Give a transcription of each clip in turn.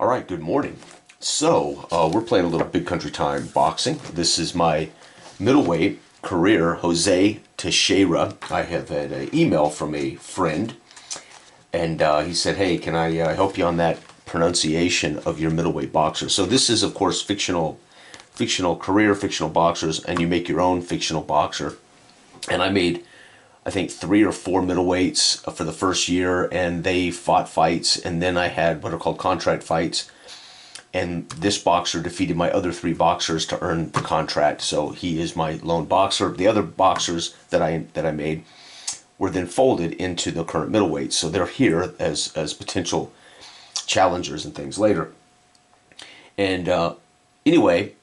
All right, good morning. So, we're playing a little Big Country Time boxing. This is my middleweight career, Jose Teixeira. I have had an email from a friend, and he said, hey, can I help you on that pronunciation of your middleweight boxer? So this is, of course, fictional career, fictional boxers, and you make your own fictional boxer. And I made, I think, 3 or 4 middleweights for the first year, and they fought fights, and then I had what are called contract fights, and this boxer defeated my other 3 boxers to earn the contract, so he is my lone boxer. The other boxers that I made were then folded into the current middleweights, so they're here as potential challengers and things later. And anyway,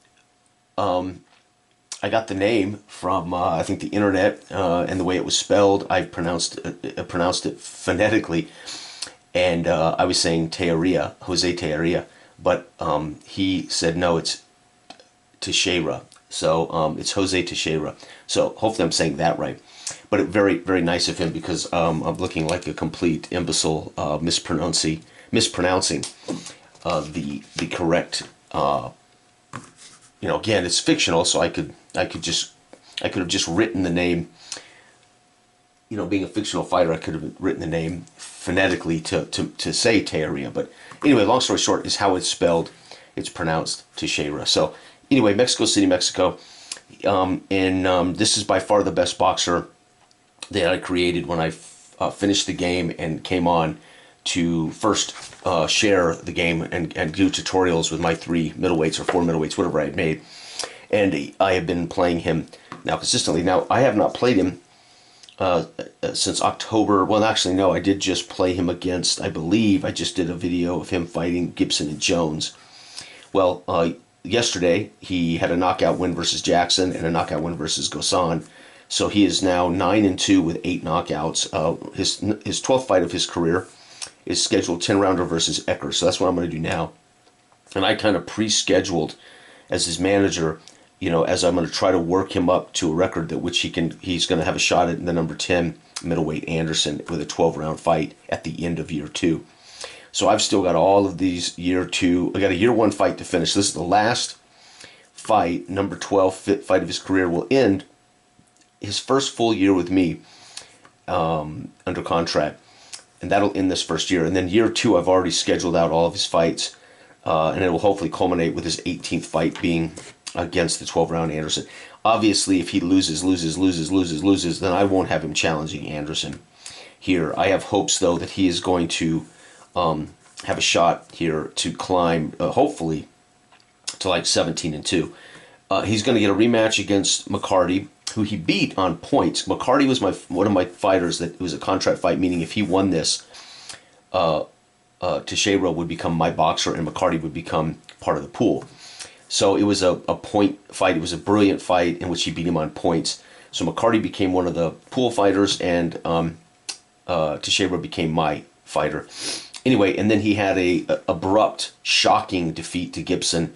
I got the name from I think the internet, and the way it was spelled. I pronounced it phonetically, and I was saying Teixeira, Jose Teixeira, but he said no, it's Teixeira. So it's Jose Teixeira. So hopefully I'm saying that right. But very, very nice of him, because I'm looking like a complete imbecile mispronouncing the correct. Again, it's fictional, so I could have just written the name. Being a fictional fighter, I could have written the name phonetically to say Teixeira. But anyway, long story short, is how it's spelled. It's pronounced Teixeira. So anyway, Mexico City, Mexico. And this is by far the best boxer that I created when I finished the game and came on to first share the game and do tutorials with my 3 middleweights or 4 middleweights, whatever I had made. And I have been playing him now consistently. Now, I have not played him since October. Well, actually, no, I did just play him against, I believe, I just did a video of him fighting Gibson and Jones. Well, yesterday, he had a knockout win versus Jackson and a knockout win versus Gosan. So he is now 9-2 with 8 knockouts. His 12th fight of his career is scheduled 10-rounder versus Eker. So that's what I'm going to do now. And I kind of pre-scheduled as his manager, as I'm going to try to work him up to a record that which he's going to have a shot at the number 10 middleweight Anderson with a 12-round fight at the end of year 2. So I've still got all of these year 2. I got a year 1 fight to finish. This is the last fight, number 12 fight of his career, will end his first full year with me under contract, and that'll end this first year. And then year 2, I've already scheduled out all of his fights, and it will hopefully culminate with his 18th fight being against the 12-round Anderson. Obviously, if he loses, then I won't have him challenging Anderson here. I have hopes, though, that he is going to have a shot here to climb, hopefully, to like 17-2. He's going to get a rematch against McCarty, who he beat on points. McCarty was one of my fighters that it was a contract fight, meaning if he won this, Teixeira would become my boxer and McCarty would become part of the pool. So it was a point fight. It was a brilliant fight in which he beat him on points. So McCarty became one of the pool fighters, and Teixeira became my fighter. Anyway, and then he had a abrupt, shocking defeat to Gibson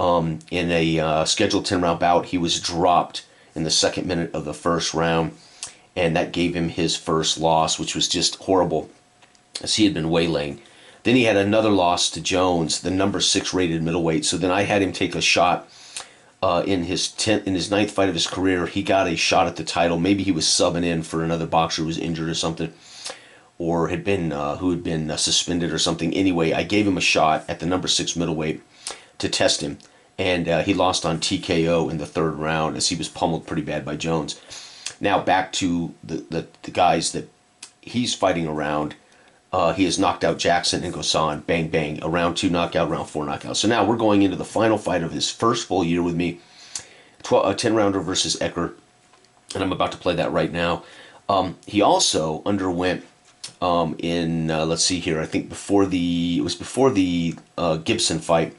in a scheduled 10-round bout. He was dropped in the 2nd minute of the 1st round, and that gave him his first loss, which was just horrible, as he had been waylaying. Then he had another loss to Jones, the number 6 rated middleweight. So then I had him take a shot in his 9th fight of his career. He got a shot at the title. Maybe he was subbing in for another boxer who was injured or something, or had been suspended or something. Anyway, I gave him a shot at the number 6 middleweight to test him, and he lost on TKO in the 3rd round as he was pummeled pretty bad by Jones. Now back to the guys that he's fighting around. He has knocked out Jackson and Gosan, bang, bang, a round 2 knockout, round 4 knockout. So now we're going into the final fight of his first full year with me, a 10-rounder versus Eker, and I'm about to play that right now. He also underwent let's see here, I think before the Gibson fight,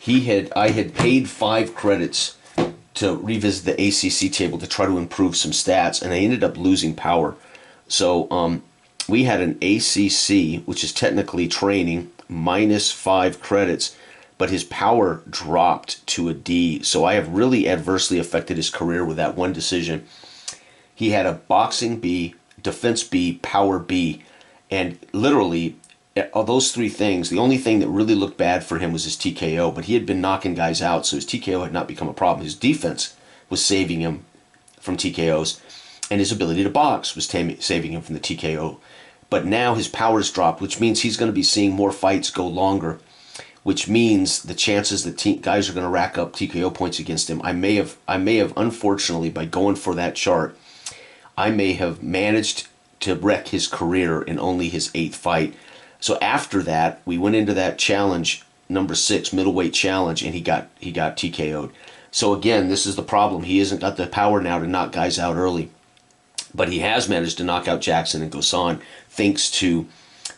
I had paid 5 credits to revisit the ACC table to try to improve some stats, and I ended up losing power. So we had an ACC, which is technically training, minus 5 credits, but his power dropped to a D. So I have really adversely affected his career with that one decision. He had a boxing B, defense B, power B, and literally of those three things, the only thing that really looked bad for him was his TKO, but he had been knocking guys out, so his TKO had not become a problem. His defense was saving him from TKOs, and his ability to box was saving him from the TKO. But now his power's dropped, which means he's going to be seeing more fights go longer, which means the chances that guys are going to rack up TKO points against him. I may have, unfortunately, by going for that chart, I may have managed to wreck his career in only his 8th fight. So after that, we went into that challenge, number 6, middleweight challenge, and he got TKO'd. So again, this is the problem. He hasn't got the power now to knock guys out early. But he has managed to knock out Jackson and Gosan thanks to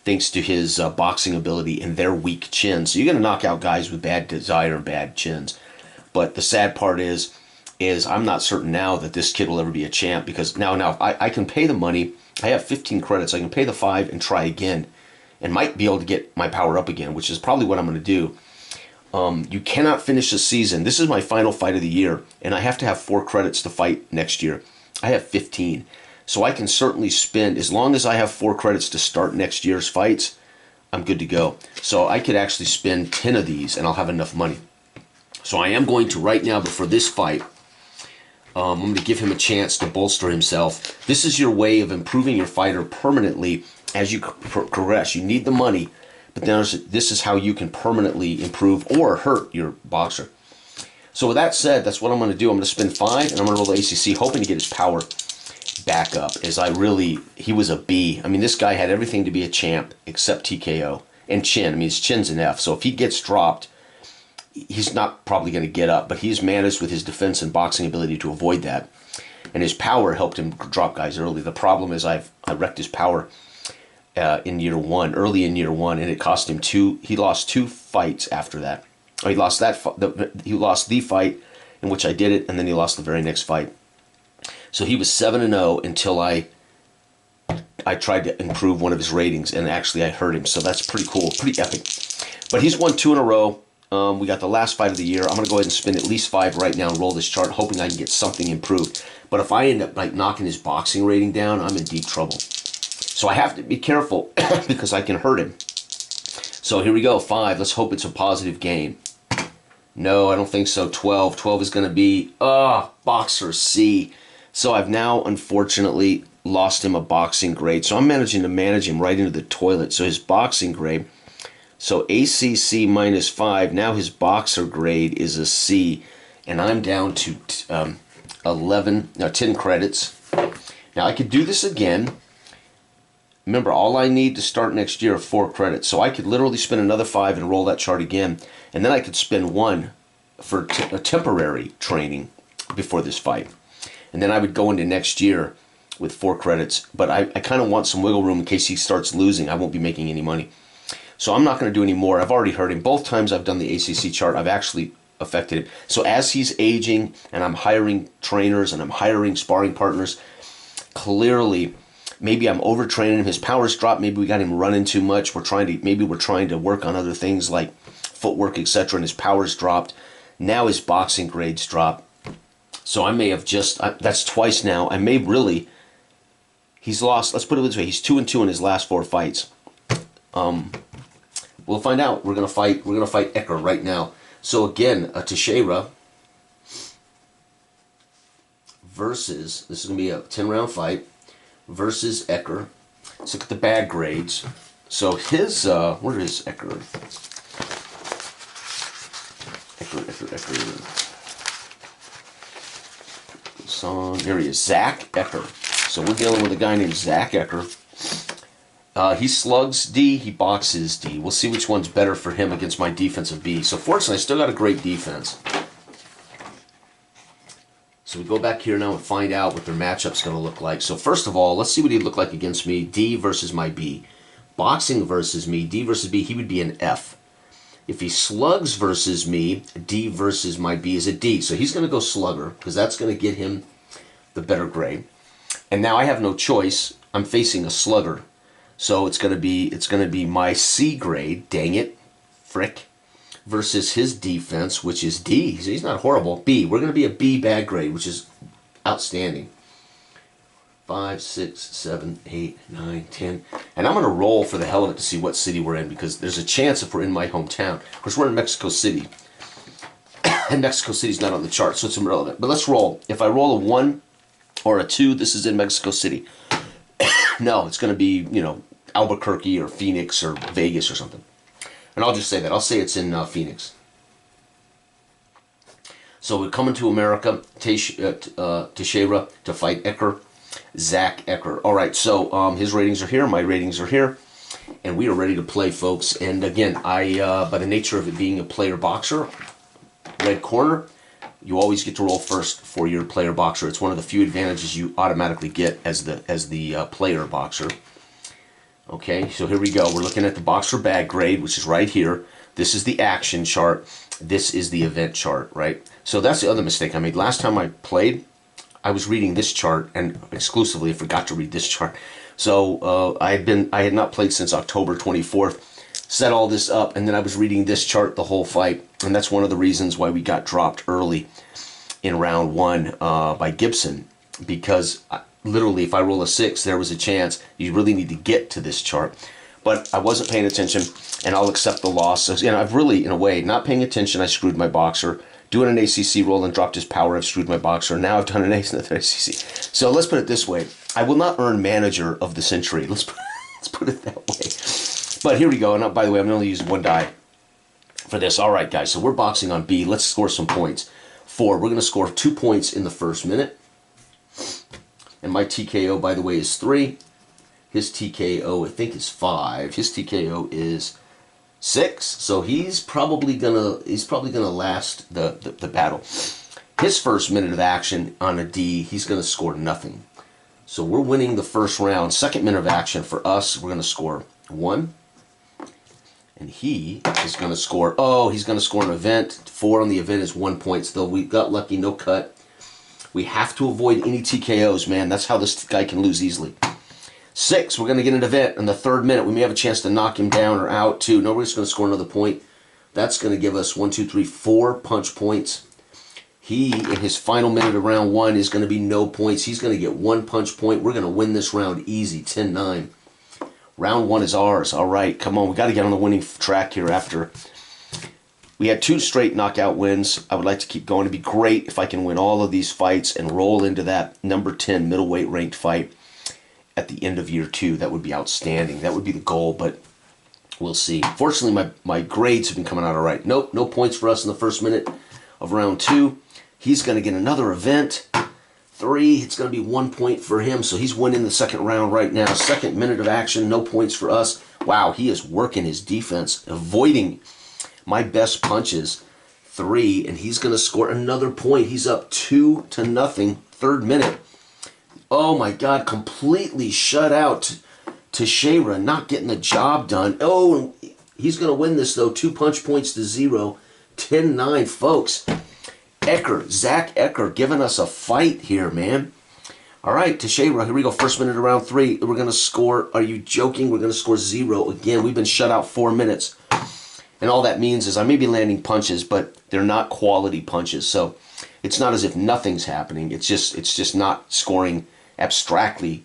his boxing ability and their weak chins. So you're going to knock out guys with bad desire and bad chins. But the sad part is I'm not certain now that this kid will ever be a champ, because now I can pay the money. I have 15 credits. I can pay the 5 and try again, and might be able to get my power up again, which is probably what I'm going to do. You cannot finish the season. This is my final fight of the year, and I have to have 4 credits to fight next year. I have 15. So I can certainly spend, as long as I have 4 credits to start next year's fights, I'm good to go. So I could actually spend 10 of these and I'll have enough money. So I am going to, right now, before this fight, I'm going to give him a chance to bolster himself. This is your way of improving your fighter permanently as you progress. You need the money, but this is how you can permanently improve or hurt your boxer. So with that said, that's what I'm going to do. I'm going to spend 5 and I'm going to roll the ACC, hoping to get his power back up, as he was a B. I mean, this guy had everything to be a champ except TKO and chin. I mean, his chin's an F, so if he gets dropped, he's not probably going to get up, but he's managed with his defense and boxing ability to avoid that, and his power helped him drop guys early. The problem is I wrecked his power early in year one, and it cost him 2. He lost 2 fights after that. He lost he lost the fight in which I did it, and then he lost the very next fight. So he was 7-0 until I tried to improve one of his ratings, and actually I hurt him. So that's pretty cool, pretty epic. But he's won 2 in a row. We got the last fight of the year. I'm going to go ahead and spend at least 5 right now and roll this chart, hoping I can get something improved. But if I end up knocking his boxing rating down, I'm in deep trouble. So I have to be careful because I can hurt him. So here we go, 5. Let's hope it's a positive gain. No, I don't think so. 12. 12 is going to be, boxer C. So I've now, unfortunately, lost him a boxing grade. So I'm managing to manage him right into the toilet. So his boxing grade, so ACC minus 5, now his boxer grade is a C. And I'm down to 10 credits. Now I could do this again. Remember, all I need to start next year are 4 credits. So I could literally spend another 5 and roll that chart again. And then I could spend 1 for a temporary training before this fight. And then I would go into next year with 4 credits. But I kind of want some wiggle room in case he starts losing. I won't be making any money. So I'm not going to do any more. I've already hurt him. Both times I've done the ACC chart, I've actually affected him. So as he's aging and I'm hiring trainers and I'm hiring sparring partners, clearly maybe I'm overtraining him. His power's dropped. Maybe we got him running too much. Maybe we're trying to work on other things like footwork, etc. And his power's dropped. Now his boxing grades drop. So I may have that's twice now. I may really, he's lost, let's put it this way, he's 2-2 in his last 4 fights. We'll find out. We're gonna fight Eker right now. So again, Teixeira versus, this is gonna be a 10-round fight, versus Eker. Let's look at the bad grades. So his, where is Eker? Eker. Here he is, Zach Eker. So we're dealing with a guy named Zach Eker. He slugs D, he boxes D. We'll see which one's better for him against my defensive B. So fortunately, I still got a great defense. So we go back here now and find out what their matchup's going to look like. So first of all, let's see what he'd look like against me. D versus my B. Boxing versus me, D versus B, he would be an F. If he slugs versus me, D versus my B is a D. So he's going to go slugger because that's going to get him the better grade. And now I have no choice. I'm facing a slugger. So it's going to be my C grade, dang it, frick, versus his defense, which is D. He's not horrible. B. We're going to be a B bad grade, which is outstanding. 5, 6, 7, 8, 9, 10. And I'm going to roll for the hell of it to see what city we're in, because there's a chance if we're in my hometown. Of course, we're in Mexico City. And Mexico City's not on the chart, so it's irrelevant. But let's roll. If I roll a 1 or a 2, this is in Mexico City. No, it's going to be, you know, Albuquerque or Phoenix or Vegas or something. And I'll just say that. I'll say it's in Phoenix. So we're coming to America, Teixeira, to fight Eker, Zach Eker. All right, so his ratings are here, my ratings are here, and we are ready to play, folks. And again, by the nature of it being a player boxer, red corner, you always get to roll first for your player boxer. It's one of the few advantages you automatically get as the player boxer. Okay, so here we go. We're looking at the boxer bag grade, which is right here. This is the action chart. This is the event chart, right? So that's the other mistake I made. Last time I played, I was reading this chart and exclusively forgot to read this chart. So I had not played since October 24th. Set all this up, and then I was reading this chart the whole fight, and that's one of the reasons why we got dropped early in round 1 by Gibson, because literally if I roll a 6, there was a chance. You really need to get to this chart. But I wasn't paying attention, and I'll accept the loss. And I've really, in a way, not paying attention, I screwed my boxer. Doing an ACC roll and dropped his power, I've screwed my boxer. Now I've done an ace in the ACC. So let's put it this way. I will not earn manager of the century. Let's put it that way. But here we go. And by the way, I'm only using 1 die for this. All right, guys. So we're boxing on B. Let's score some points. 4. We're going to score 2 points in the first minute. And my TKO, by the way, is 3. His TKO, I think, is 5. His TKO is 6. So he's probably gonna last the battle. His first minute of action on a D, he's gonna score nothing. So we're winning the first round. Second minute of action for us, we're gonna score 1. And he is gonna score. Oh, he's gonna score an event. 4 on the event is 1 point. Still, we got lucky, no cut. We have to avoid any TKOs, man. That's how this guy can lose easily. 6, we're going to get an event in the 3rd minute. We may have a chance to knock him down or out, too. Nobody's going to score another point. That's going to give us 1, 2, 3, 4 punch points. He, in his final minute of round 1, is going to be no points. He's going to get 1 punch point. We're going to win this round easy, 10-9. Round 1 is ours. All right, come on. We got to get on the winning track here after. We had 2 straight knockout wins. I would like to keep going. It'd be great if I can win all of these fights and roll into that number 10 middleweight ranked fight at the end of year 2. That would be outstanding. That would be the goal, but we'll see. Fortunately, my grades have been coming out all right. Nope, no points for us in the first minute of round 2. He's going to get another event. 3, it's going to be 1 point for him, so he's winning the second round right now. Second minute of action, no points for us. Wow, he is working his defense, avoiding my best punches. 3, and he's going to score another point. He's up 2-0, 3rd minute. Oh my God, completely shut out Teixeira, not getting the job done. Oh, he's going to win this though, 2 punch points to 0, 10-9, folks. Eker, Zach Eker, giving us a fight here, man. All right, Teixeira, here we go, first minute of round 3. We're going to score, are you joking? We're going to score 0 again. We've been shut out 4 minutes. And all that means is I may be landing punches, but they're not quality punches. So it's not as if nothing's happening. It's just not scoring abstractly.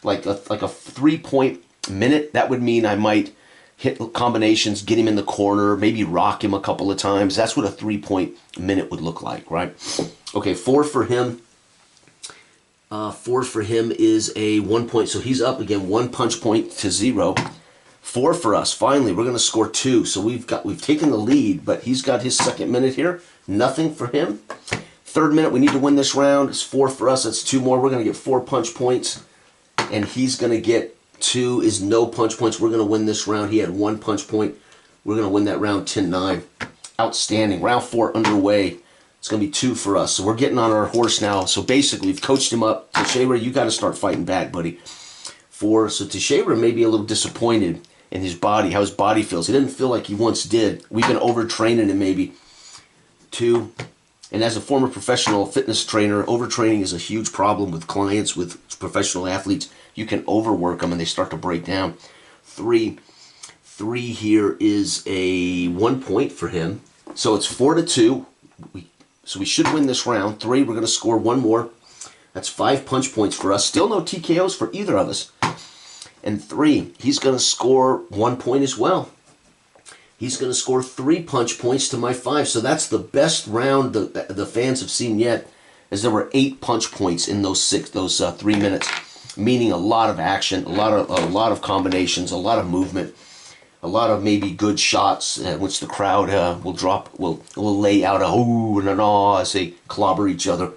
Like a 3-point minute, that would mean I might hit combinations, get him in the corner, maybe rock him a couple of times. That's what a 3-point minute would look like, right? Okay, 4 for him. 4 for him is a 1 point. So he's up again, 1 punch point to 0. 4 for us. Finally, we're going to score 2. So we've taken the lead, but he's got his second minute here. Nothing for him. 3rd minute, we need to win this round. It's 4 for us. That's 2 more. We're going to get 4 punch points. And he's going to get 2 is no punch points. We're going to win this round. He had 1 punch point. We're going to win that round 10-9. Outstanding. Round 4 underway. It's going to be 2 for us. So we're getting on our horse now. So basically, we've coached him up. Teixeira, you got to start fighting back, buddy. 4. So Teixeira may be a little disappointed in his body, how his body feels. He didn't feel like he once did. We've been overtraining him maybe. 2. And as a former professional fitness trainer, overtraining is a huge problem with clients, with professional athletes. You can overwork them and they start to break down. 3 here is a 1 point for him. So it's 4-2. So we should win this round. 3, we're going to score 1 more. That's 5 punch points for us. Still no TKOs for either of us. And 3, he's going to score 1 point as well. He's going to score 3 punch points to my 5. So that's the best round the fans have seen yet, as there were 8 punch points in those 3 minutes, meaning a lot of action, a lot of combinations, a lot of movement, a lot of maybe good shots, which the crowd will lay out a ooh and an awe as they clobber each other.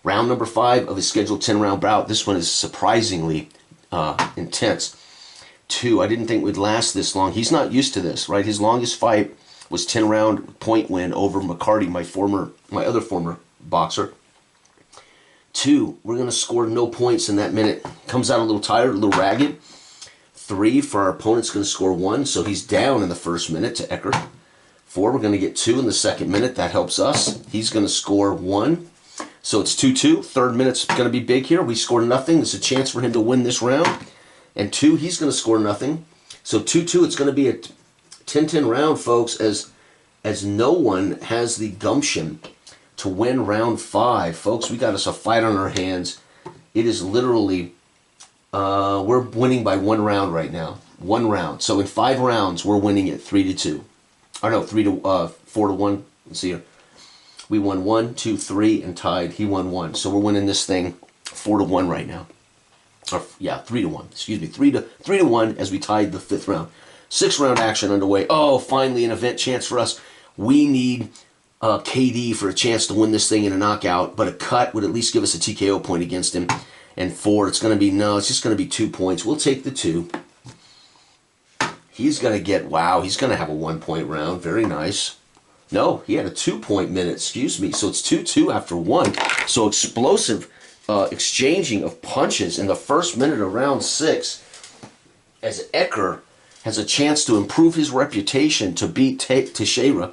Round number 5 of his scheduled 10-round bout. This one is surprisingly intense. 2, I didn't think it would last this long. He's not used to this, right? His longest fight was 10-round point win over McCarty, my other former boxer. 2, we're going to score no points in that minute. Comes out a little tired, a little ragged. 3, for our opponent's going to score 1, so he's down in the first minute to Eker. 4, we're going to get 2 in the second minute. That helps us. He's going to score 1. So it's 2-2. Third minute's going to be big here. We score nothing. There's a chance for him to win this round. And 2, he's going to score nothing. So 2-2, it's going to be a 10-10 round, folks, as no one has the gumption to win round 5. Folks, we got us a fight on our hands. It is literally, we're winning by 1 round right now. 1 round. So in 5 rounds, we're winning it 3-2. Or no, 4-1. Let's see here. We won 1, 2, 3, and tied. He won 1. So we're winning this thing 4-1 right now. Or, yeah, 3-1. Excuse me, 3-1 as we tied the 5th round. 6th round action underway. Oh, finally an event chance for us. We need KD for a chance to win this thing in a knockout, but a cut would at least give us a TKO point against him. And 4, it's going to be, no, it's just going to be 2 points. We'll take the 2. He's going to get, wow, he's going to have a 1-point round. Very nice. No, he had a 2-point minute, excuse me. So it's 2-2 after 1. So explosive exchanging of punches in the first minute of round 6, as Eker has a chance to improve his reputation to beat Teixeira.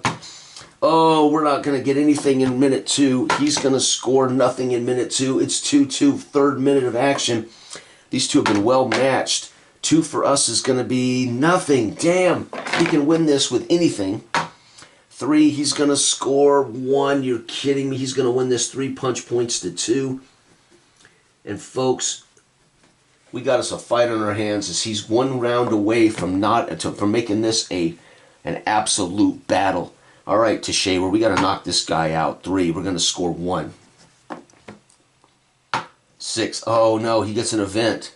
Oh, we're not going to get anything in minute 2. He's going to score nothing in minute 2. It's 2-2, third minute of action. These two have been well matched. 2 for us is going to be nothing. Damn, he can win this with anything. 3, he's going to score 1. You're kidding me. He's going to win this 3 punch points to 2. And folks, we got us a fight on our hands as he's 1 round away from making this an absolute battle. All right, Teixeira, we got to knock this guy out. 3, we're going to score 1. 6, oh no, he gets an event.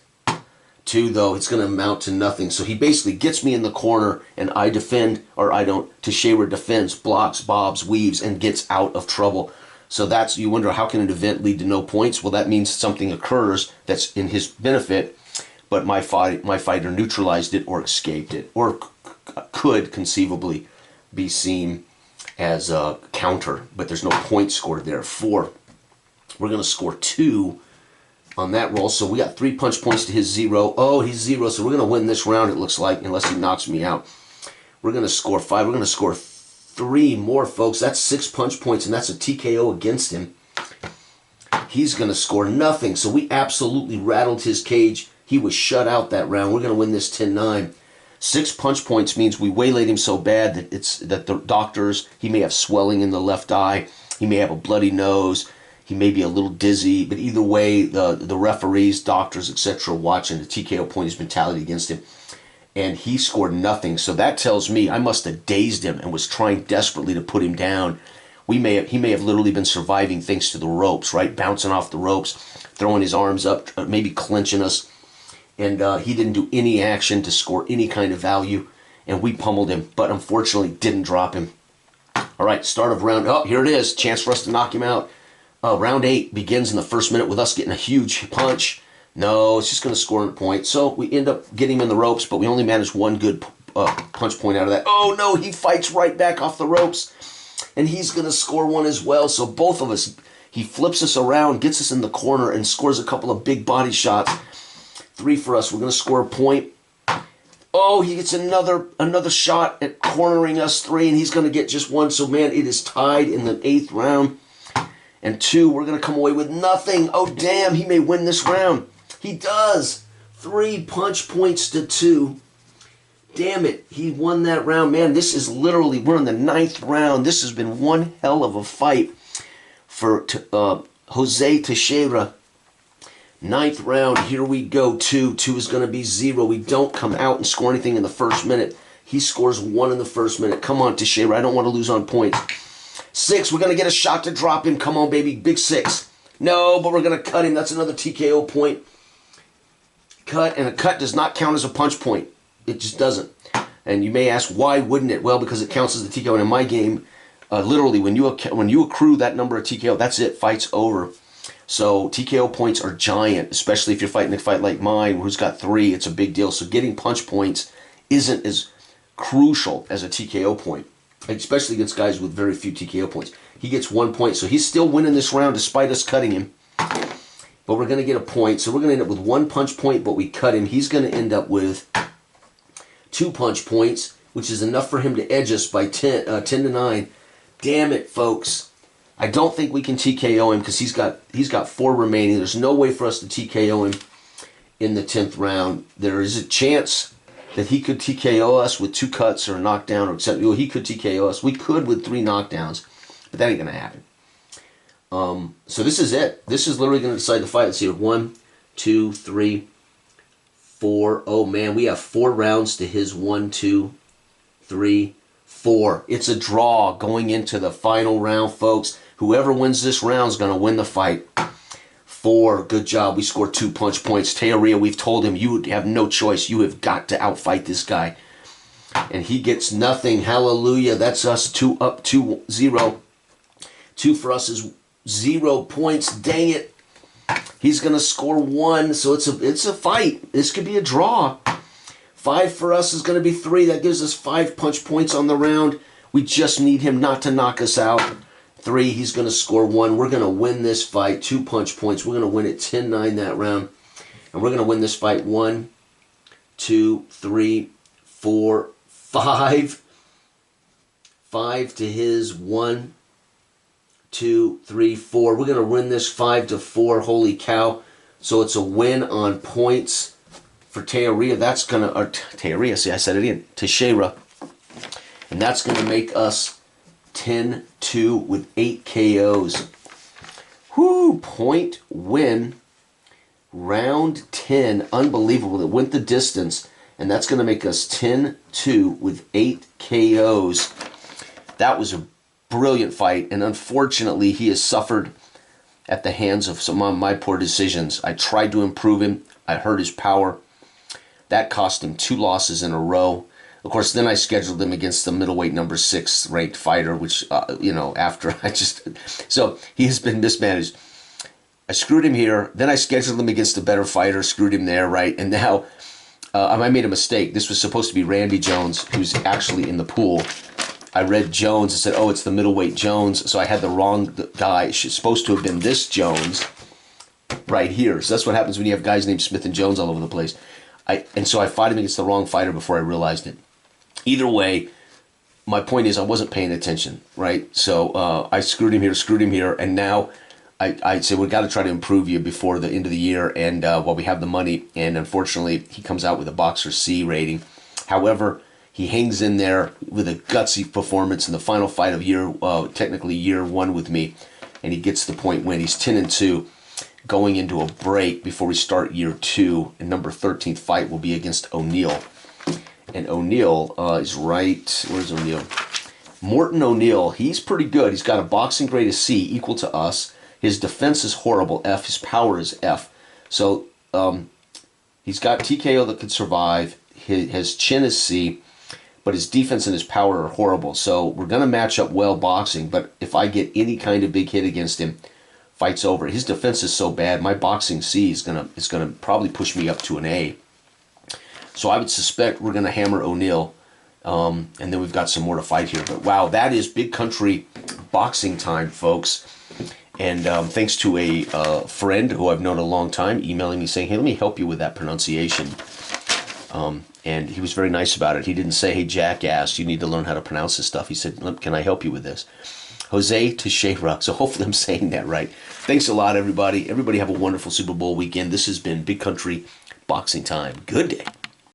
2, though, it's going to amount to nothing. So he basically gets me in the corner, and I defend, or I don't. Teixeira defends, blocks, bobs, weaves, and gets out of trouble. So that's, you wonder, how can an event lead to no points? Well, that means something occurs that's in his benefit, but my fighter neutralized it or escaped it, or could conceivably be seen as a counter, but there's no point scored there. 4, we're going to score 2 on that roll. So we got 3 punch points to his 0. Oh, he's 0, so we're going to win this round, it looks like, unless he knocks me out. We're going to score 5. We're going to score 3 more, folks. That's 6 punch points, and that's a TKO against him. He's going to score nothing, so we absolutely rattled his cage. He was shut out that round. We're going to win this 10-9. 6 punch points means we waylaid him so bad that the doctors, he may have swelling in the left eye, he may have a bloody nose, he may be a little dizzy, but either way, the referees, doctors, etc. watching, the TKO point has been tallied against him. And he scored nothing. So that tells me I must have dazed him and was trying desperately to put him down. He may have literally been surviving thanks to the ropes, right? Bouncing off the ropes, throwing his arms up, maybe clinching us. And he didn't do any action to score any kind of value. And we pummeled him, but unfortunately didn't drop him. All right, start of round. Oh, here it is. Chance for us to knock him out. Round 8 begins in the first minute with us getting a huge punch. No, it's just going to score a point. So we end up getting him in the ropes, but we only managed 1 good punch point out of that. Oh, no, he fights right back off the ropes, and he's going to score 1 as well. So both of us, he flips us around, gets us in the corner, and scores a couple of big body shots. 3 for us. We're going to score a point. Oh, he gets another shot at cornering us. 3, and he's going to get just 1. So, man, it is tied in the 8th round. And 2, we're going to come away with nothing. Oh, damn, he may win this round. He does. 3 punch points to 2. Damn it, he won that round. Man, this is literally, we're in the 9th round. This has been one hell of a fight for Jose Teixeira. Ninth round, here we go. 2. 2 is going to be 0. We don't come out and score anything in the first minute. He scores 1 in the first minute. Come on, Teixeira. I don't want to lose on points. 6, we're going to get a shot to drop him. Come on, baby. Big 6. No, but we're going to cut him. That's another TKO point. Cut, and a cut does not count as a punch point. It just doesn't. And you may ask, why wouldn't it? Well, because it counts as a TKO. And in my game, literally, when you accrue that number of TKO, that's it. Fight's over. So TKO points are giant, especially if you're fighting a fight like mine, who's got 3. It's a big deal. So getting punch points isn't as crucial as a TKO point, especially against guys with very few TKO points. He gets 1 point, so he's still winning this round despite us cutting him. But we're going to get a point, so we're going to end up with 1 punch point, but we cut him. He's going to end up with 2 punch points, which is enough for him to edge us by 10 to 9. Damn it, folks. I don't think we can TKO him because he's got 4 remaining. There's no way for us to TKO him in the 10th round. There is a chance that he could TKO us with 2 cuts or a knockdown, or except he could TKO us. We could with 3 knockdowns, but that ain't gonna happen. So this is it. This is literally gonna decide the fight. Let's see, 1, 2, 3, 4. Oh man, we have 4 rounds to his 1, 2, 3, 4. It's a draw going into the final round, folks. Whoever wins this round is gonna win the fight. 4. Good job. We scored 2 punch points. Teixeira, we've told him you have no choice. You have got to outfight this guy. And he gets nothing. Hallelujah. That's us 2 up 2-0. 2 for us is 0 points. Dang it. He's going to score 1. So it's a fight. This could be a draw. 5 for us is going to be 3. That gives us 5 punch points on the round. We just need him not to knock us out. 3, he's going to score 1. We're going to win this fight. 2 punch points. We're going to win it 10-9 that round. And we're going to win this fight 1, 2, 3, 4, 5. 5 to his 1, 2, 3, 4. We're going to win this 5-4. Holy cow. So it's a win on points for Teixeira. That's going to... Teixeira, see, I said it again. Teixeira. And that's going to make us 10-2 with 8 KOs. Whoo! Point win. Round 10. Unbelievable. It went the distance. And that's going to make us 10-2 with 8 KOs. That was a brilliant fight. And unfortunately, he has suffered at the hands of some of my poor decisions. I tried to improve him. I hurt his power. That cost him 2 losses in a row. Of course, then I scheduled him against the middleweight number 6 ranked fighter, which, after I just... So he has been mismanaged. I screwed him here. Then I scheduled him against a better fighter, screwed him there, right? And now I made a mistake. This was supposed to be Randy Jones, who's actually in the pool. I read Jones and said, oh, it's the middleweight Jones. So I had the wrong guy. It's supposed to have been this Jones right here. So that's what happens when you have guys named Smith and Jones all over the place. And so I fought him against the wrong fighter before I realized it. Either way, my point is I wasn't paying attention, right? So I screwed him here, and now I said we've got to try to improve you before the end of the year, and while we have the money. And unfortunately, he comes out with a Boxer C rating. However, he hangs in there with a gutsy performance in the final fight of technically year 1 with me, and he gets the point win. He's 10-2, going into a break before we start year 2. And number 13th fight will be against O'Neal. And O'Neal is right... Where's O'Neal? Morton O'Neal. He's pretty good. He's got a boxing grade of C equal to us. His defense is horrible, F. His power is F. So he's got TKO that could survive. His chin is C, but his defense and his power are horrible. So we're going to match up well boxing, but if I get any kind of big hit against him, fight's over. His defense is so bad, my boxing C is gonna probably push me up to an A. So I would suspect we're going to hammer O'Neal, and then we've got some more to fight here. But wow, that is big country boxing time, folks. And thanks to a friend who I've known a long time, emailing me saying, hey, let me help you with that pronunciation. And he was very nice about it. He didn't say, hey, jackass, you need to learn how to pronounce this stuff. He said, can I help you with this? Jose Teixeira. So hopefully I'm saying that right. Thanks a lot, everybody. Everybody have a wonderful Super Bowl weekend. This has been Big Country Boxing Time. Good day.